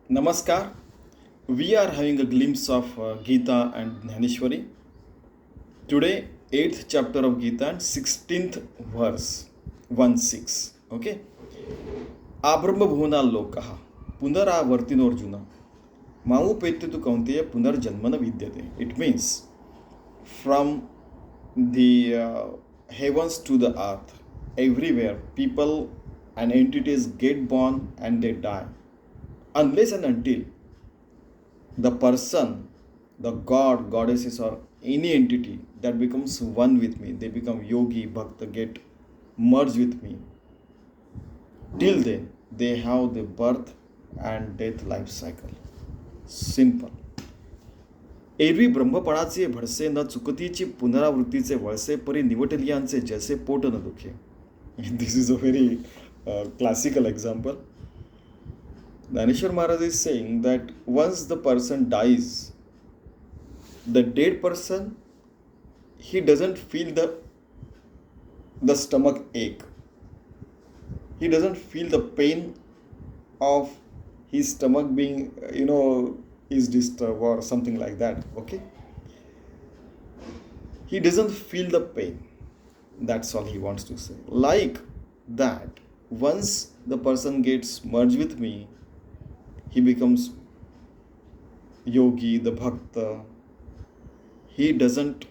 Namaskar. We are having a glimpse of Gita and Dnyaneshwari. Today, 8th chapter of Gita and 16th verse, 1 6. Okay. आब्रह्मभुवना लोकः पुनरावर्तिनोर्जुन मामुपेत्य तु कौन्तेय पुनर्जन्म न विद्यते. It means from the heavens to the earth, everywhere people and entities get born and they die. Unless and until the person, the god, goddesses, or any entity that becomes one with me, they become yogi, bhakta, get merged with me. Till then, they have the birth and death life cycle. Simple. एरवी ब्रह्मपणाचे भडसे न चुकतीची पुनरावृत्तीचे वळसे परी निवटलियांचे जैसे pot न दुखे. This is a very classical example. Dnyaneshwari Maharaj is saying that once the person dies, the dead person, he doesn't feel the stomach ache. He doesn't feel the pain of his stomach being, is disturbed or something like that. Okay? He doesn't feel the pain. That's all he wants to say. Like that, once the person gets merged with me, he becomes yogi, the bhakta. He doesn't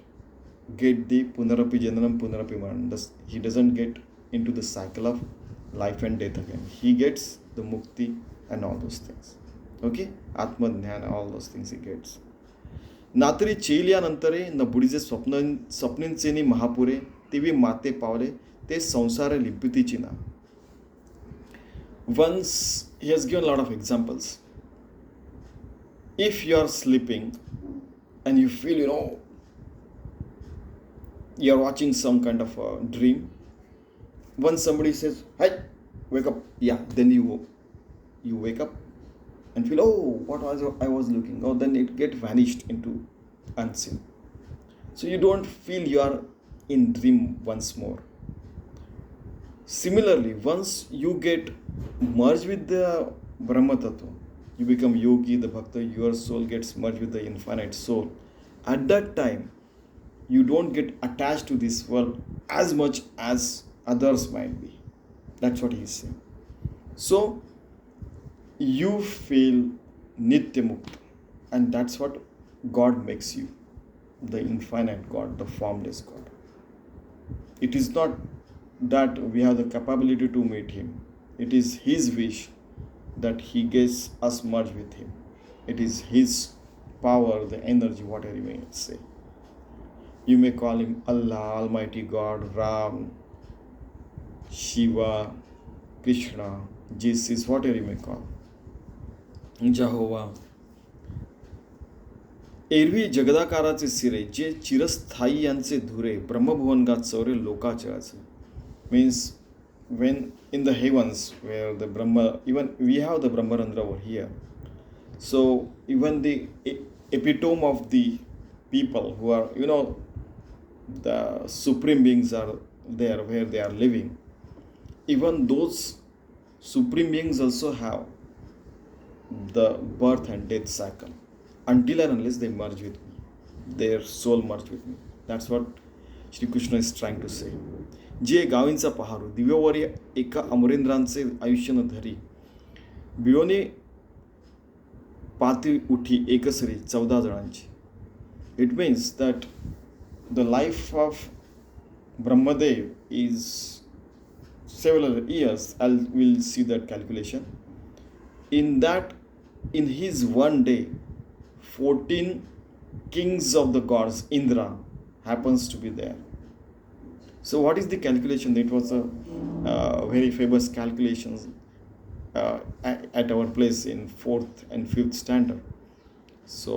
get the punarapi jananam, punarapi maranam. He doesn't get into the cycle of life and death again. He gets the mukti and all those things. Okay? Atma Dhyana, all those things he gets. नातरी चेलियानंतरे न बुडीचे स्वप्नींचे नि महापुरे तेवी माते पावले ते संसार लिपितीची ना. Once he has given a lot of examples. If you are sleeping and you feel, you are watching some kind of a dream. Once somebody says, "Hey, wake up." Yeah, then you wake up and feel, "Oh, what was I was looking?" Oh, then it get vanished into unseen. So you don't feel you are in dream once more. Similarly, once you get merged with the Brahma Tattva, you become yogi, the bhakta, your soul gets merged with the infinite soul. At that time, you don't get attached to this world as much as others might be. That's what he is saying. So, you feel Nitya Mukta, and that's what God makes you, the infinite God, the formless God. It is not that we have the capability to meet him. It is his wish that he gets us merged with him. It is his power, the energy, whatever you may say. You may call him Allah, Almighty God, Ram, Shiva, Krishna, Jesus, whatever you may call. Jehovah. एरवी जगदाकाराचे सिरे जे चिरस्थायी यांचे धुरे ब्रह्मभुवनगात Chaure लोकाचळाचे. Means when in the heavens where the Brahma, even we have the Brahmarandra over here. So even the epitome of the people who are, the supreme beings are there where they are living. Even those supreme beings also have the birth and death cycle until and unless they merge with me. Their soul merge with me. That's what Shri Krishna is trying to say. जे गावींचा पहारू दिव्यवरी एका अमरेंद्रांचे आयुष्य न धरी बिळोने पाती उठी एकसरी 14 जणांची. It means that the life of Brahmadev is several years. We'll see that calculation. In his one day, 14 kings of the gods, Indra, happens to be there. So what is the calculation? It was a very famous calculations at our place in 4th and 5th standard. So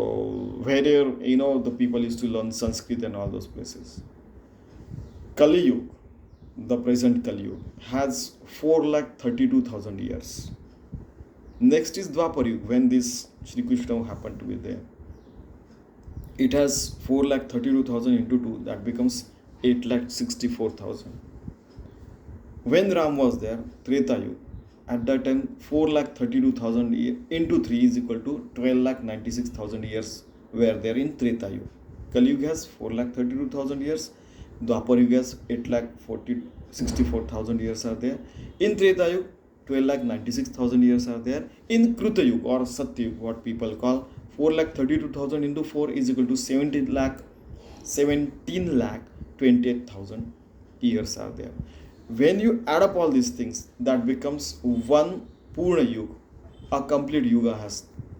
where the people used to learn Sanskrit and all those places. Kali Yuga, the present Kali Yuga, has 4,32,000 years. Next is Dwapar Yuga, when this Shri Krishna happened to be there. It has 4,32,000 into 2, that becomes 8,64,000. When Ram was there, Treta Yuga, at that time 4,32,000 into 3 is equal to 12,96,000 years were there in Treta Yuga. Kali Yuga has 4,32,000 years. Dwapar Yuga has 8,64,000 years are there. In Treta Yuga, 12,96,000 years are there. In Kruta Yuga or Satya Yuga, what people call 4,32,000 into 4 is equal to 17,28,000 years are there. When you add up all these things, that becomes one Purna Yuga, a complete Yuga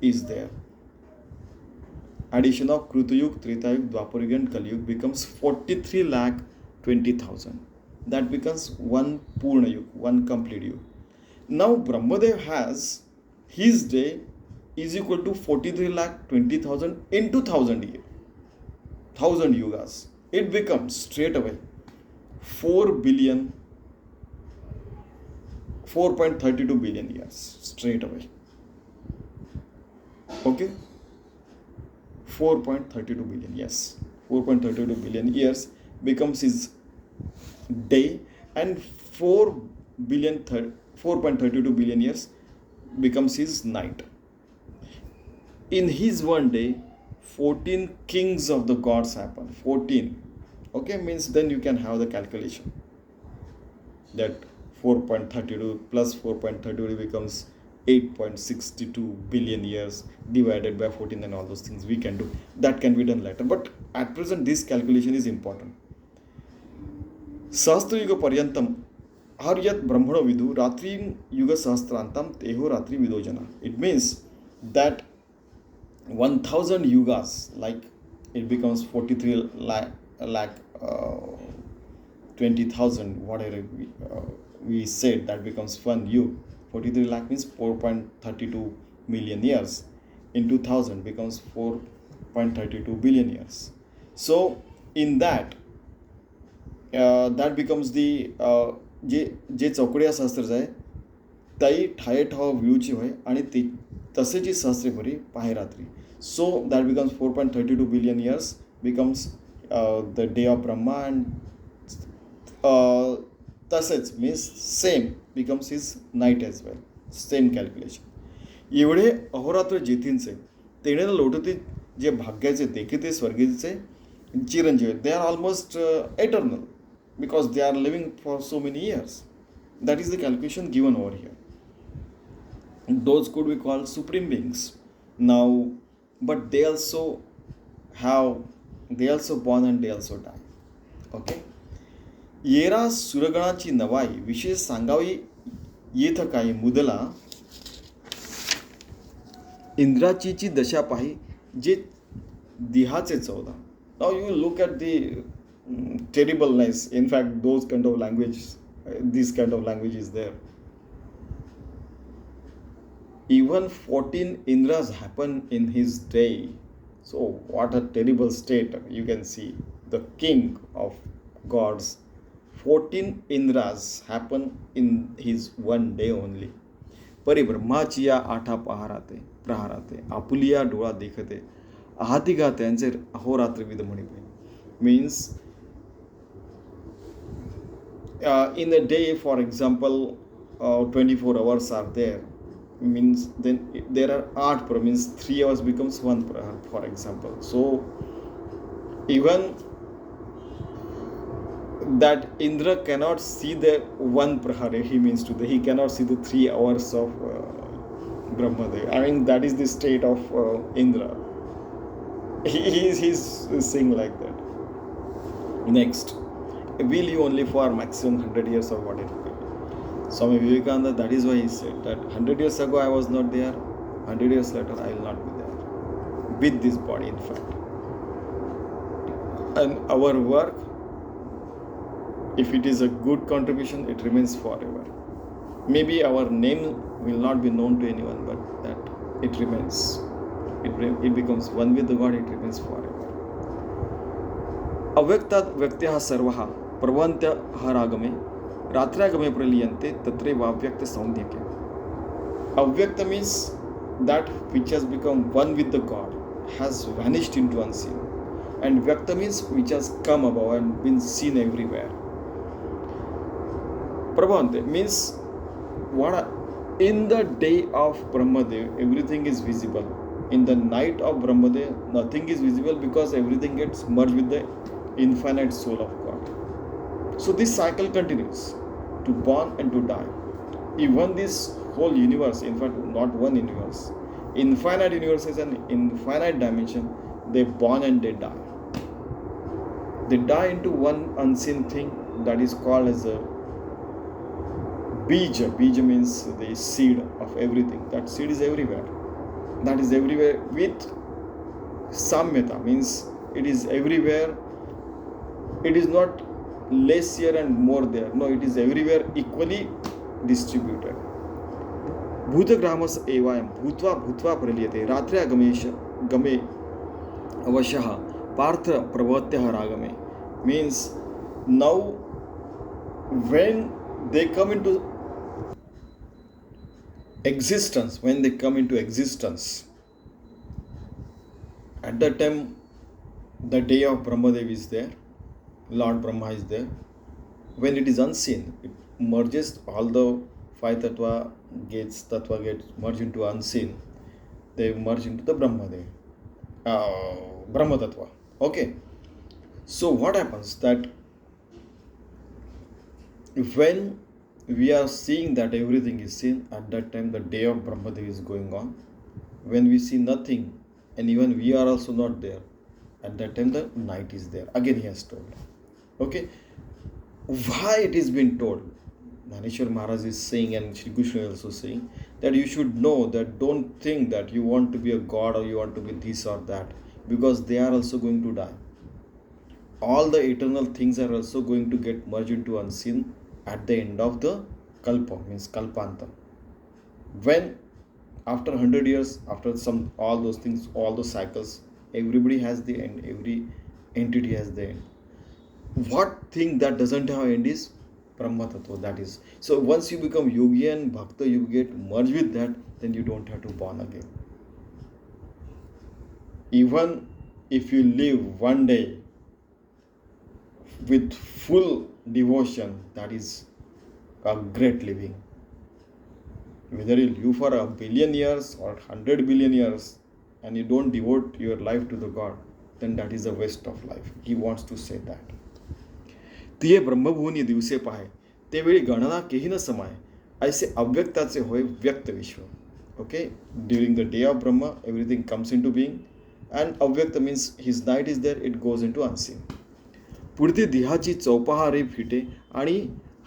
is there. Addition of Kruta Yuga, Treta Yuga, Dwapar Yuga and Kali Yuga becomes 43,20,000. That becomes one Purna Yuga, one complete Yuga. Now Brahmadev has his day is equal to 43,20,000 into 1,000 yugas. It becomes straight away 4.32 billion years straight away. Okay, 4.32 billion, yes, 4.32 billion years becomes his day, and 4.32 billion years becomes his night. In his one day, 14 kings of the gods happen. 14. Okay, means then you can have the calculation that 4.32 plus 4.32 becomes 8.62 billion years divided by 14 and all those things we can do. That can be done later. But at present, this calculation is important. Sahastra Yuga Paryantam Haryat Brahmano Vidu Ratri Yuga Sahasrantam Teho Ratri Vidojana. It means that 1,000 yugas, like it becomes 43 lakh 20,000, whatever we said, that becomes one yuga. 43 lakh means 4.32 million years into 1,000 becomes 4.32 billion years. So in that that becomes the जे चौकड्या शास्त्र आहे ताई ठाये ठाव व्ह्यूची होय आणि ती तसेची शास्त्रे बरी पाहे रात्री. So that becomes 4.32 billion years becomes the day of Brahma, and तसेच means same becomes his night as well. Same calculation. एवढे अहोरात्र जेथींचे तेणेला लोटते जे भाग्याचे देखीते स्वर्गीचे चिरंजीव, they are almost eternal because they are living for so many years. That is the calculation given over here. Those could be called supreme beings. Now, but they also born and they also die. Okay. येरा सुरगणाची नवाई विशेष सांगावी येथ काही मुदला इंद्राचीची दशा पाही जे दिहाचे 14. Now you look at the terribleness. In fact, those kind of language, this kind of language is there. Even 14 Indras happen in his day. So what a terrible state. You can see the king of gods. 14 Indras happen in his one day only. परिब्रह्माची या आठा प्रहाराते Apulia डोळा देखते आहातिगा त्यांचे अहोरात्र विध म्हणिते. Means in a day, for example, 24 hours are there, means then there are 8 prahar, means 3 hours becomes 1 prahar, for example. So even that Indra cannot see the 1 prahar, he means to he cannot see the 3 hours of Brahmadev. I mean, that is the state of Indra. He's saying like that. Next, will you only for maximum 100 years or whatever. Swami Vivekananda, that is why he said that 100 years ago I was not there, 100 years later I will not be there with this body, in fact. And our work, if it is a good contribution, it remains forever. Maybe our name will not be known to anyone, but that it remains. It becomes one with the God, it remains forever. अव्यक्तात् व्यक्त्यः सर्वः प्रभवन्त्यः रागमे रात्र्यागमे प्रलीयन्ते तत्रे वाव्यक्त सौंदर्यके. Avyakta means that which has become one with the God, has vanished into unseen. And Vyakta means which has come above and been seen everywhere. Prabhavante means what In the day of Brahmadev, everything is visible. In the night of Brahmadev, nothing is visible because everything gets merged with the infinite soul of God. So this cycle continues to born and to die. Even this whole universe, in fact, not one universe, infinite universes and infinite dimension, they born and they die. They die into one unseen thing that is called as a bija. Bija means the seed of everything. That seed is everywhere. That is everywhere with samyata, means it is everywhere. It is not less here and more there. No, it is everywhere equally distributed. भूतग्रामस एवायम भूत्वा भूत्वा प्रलीयते रात्र्या गमेश गमे अवश्यः Partha प्रवर्त्यः रागमे. Means now when they come into existence, at that time the day of Brahmadev is there, Lord Brahma is there. When it is unseen, it merges all the five tattva gets merged into unseen. They merge into the Brahmadev, Brahma tattva. Okay. So what happens that when we are seeing that everything is seen, at that time the day of Brahmadev is going on. When we see nothing and even we are also not there, at that time the night is there. Again he has told. Okay. Why it is been told? Dnyaneshwari Maharaj is saying, and Shri Krishna is also saying, that you should know that don't think that you want to be a god or you want to be this or that, because they are also going to die. All the eternal things are also going to get merged into unseen at the end of the kalpa, means kalpanta. When after 100 years, after all those things, all those cycles, everybody has the end, every entity has the end. What thing that doesn't have end is Brahma Tattva, that is. So once you become yogi and bhakta, you get merged with that, then you don't have to born again. Even if you live one day with full devotion, that is a great living. Whether you live for 1 billion years or 100 billion years and you don't devote your life to the God, then that is a waste of life. He wants to say that. तिये ब्रह्मभूनी दिवसे पाहे तेवेळी गणना केही न समाय ऐसे अव्यक्ताचे होय व्यक्त विश्व. Okay, during the day of Brahma, everything comes into being, and avyakta means his night is there, it goes into unseen. पुढती देहाची चौपहारे फिटे आणि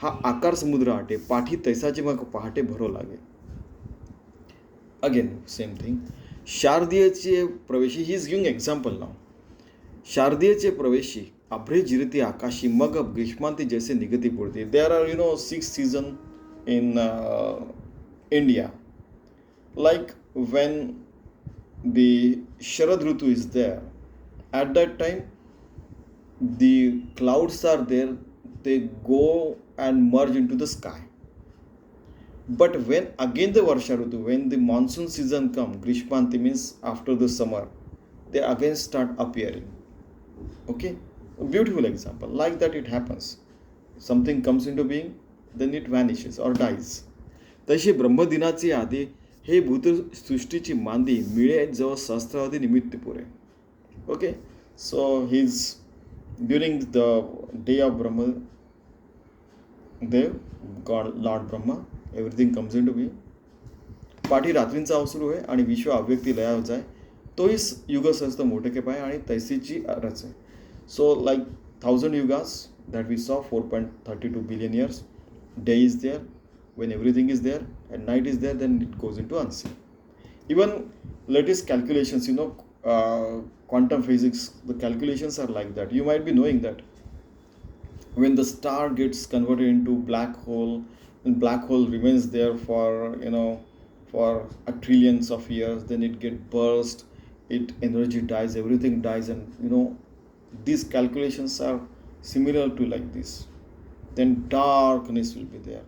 हा आकार समुद्र आटे पाठी तैसाचे मग पहाटे भरो लागे. Again, same thing. शारदीयचे प्रवेशी, he is giving example now. शारदीयचे प्रवेशी अभ्रे जिरती आकाशी मग ग्रीष्मांती जैसे निगती पुरती. There are 6 seasons in India. Like when the Sharad Ritu is there, at that time the clouds are there, they go and merge into the sky. But when again the Varsha Ritu, when the monsoon season comes, Grishmanti means after the summer, they again start appearing. Okay, a beautiful example. Like that it happens. Something comes into being, then it vanishes or dies. तशी ब्रह्मदिनाची आधी हे भूत सृष्टीची मांदी मिळे जवळ सहस्त्रावधी निमित्त पुरे. Okay, so he's during the day of Brahma Dev, God, Lord Brahma, everything comes into being. पाठी रात्रींचा अवसर आहे आणि विश्व अव्यक्ती लया जाय तोही युग सहस्त्र मोठे पाय आणि तैसीची रच आहे. So like 1000 yugas that we saw, 4.32 billion years, day is there, when everything is there, and night is there, then it goes into unseen. Even latest calculations, quantum physics, the calculations are like that. You might be knowing that when the star gets converted into black hole, and black hole remains there for a trillions of years, then it gets burst, it energy dies, everything dies, and these calculations are similar to like this. Then darkness will be there.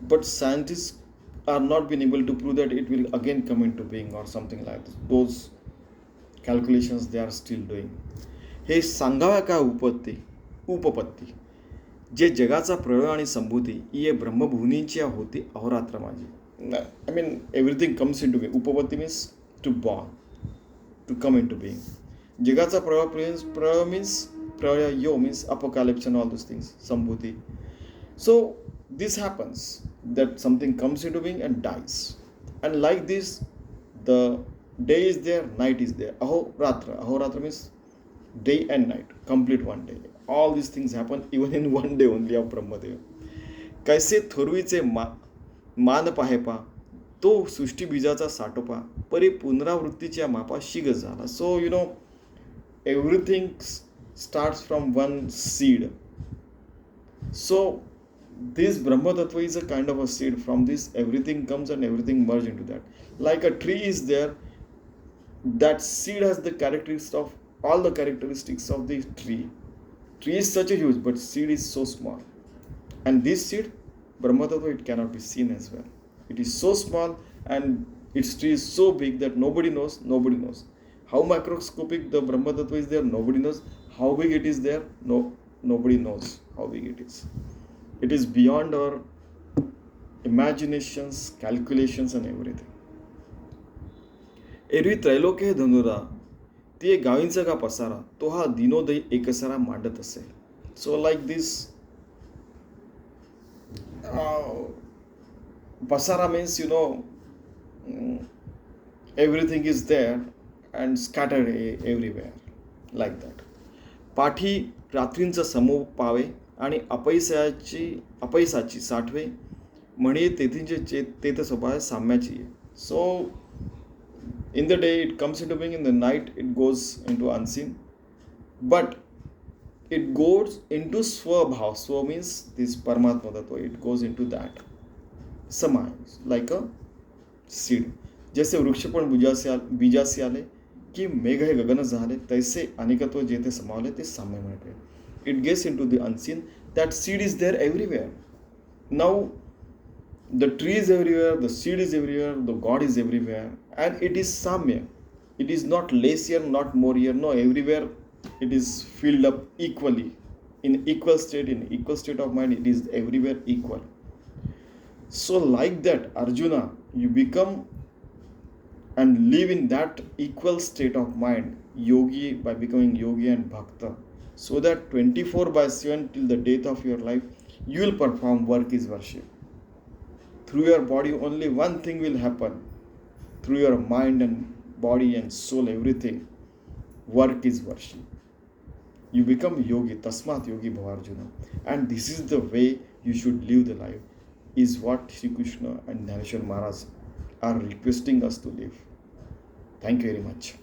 But scientists are not been able to prove that it will again come into being or something like this. Those calculations they are still doing. हे सांगाव्या का उपपत्ती जे जगाचा प्रलय आणि संभूती ये ब्रह्मभुवनींची होती अहोरात्र माझी. I mean everything comes into being. उपपत्ती means to born, to come into being. जगाचा प्रलय means प्रलय, yo means apocalypse and all those things, sambhuti. So this happens that something comes into being and dies, and like this the day is there, night is there. Ahoratra means day and night, complete one day. All these things happen even in one day only of Brahmadev. कैसे थोरवीचे मान पाहे पा, तो सृष्टी बीजाचा साठोपा, परी पुनरावृत्तीच्या मापा शिग झाला. So you know everything starts from one seed. So this Brahma Tattva is a kind of a seed. From this everything comes and everything merges into that. Like a tree is there, that seed has the characteristics of all the characteristics of the tree. Tree is such a huge, but seed is so small. And this seed, Brahma Tattva, it cannot be seen as well. It is so small and its tree is so big that nobody knows. How microscopic the Brahma Tattva is there, nobody knows. How big it is there, nobody knows how big it is. It is beyond our imaginations, calculations and everything. एरवी त्रैलोक्य हे धनुरा, ते गावींचा का पसारा, तो हा दिनोदयी एकसारा मांडत असेल. So like this pasara means, you know, everything is there and scattered everywhere, like that. पाठी रात्रींचा समूह पावे आणि अपयसाची साठवे, म्हणे तेथींचे तेथ स्वभाव साम्याची. सो in the day it comes into being, in the night it goes into unseen, but it goes into swabhav. Swa means this Paramatma Tattva, it goes into that समाय, like a seed. जैसे वृक्ष पण बीजासी आले की मेघ हे गगन झाले, तैसे अनेकत्व जेथे समावले ते साम्य म्हणते. It gets into the unseen. That seed is there everywhere. Now the tree is everywhere, the seed is everywhere, the God is everywhere, and it is samya. It is not less here, not more here. No, everywhere it is filled up equally, in equal state of mind. It is everywhere equal. So like that, Arjuna, you become and live in that equal state of mind, yogi, by becoming yogi and bhakta, so that 24/7 till the death of your life, you will perform work is worship. Through your body only one thing will happen. Through your mind and body and soul, everything, work is worship. You become yogi, tasmat yogi bhava Arjuna. And this is the way you should live the life, is what Sri Krishna and Dnyaneshwari Maharaj are requesting us to live. Thank you very much.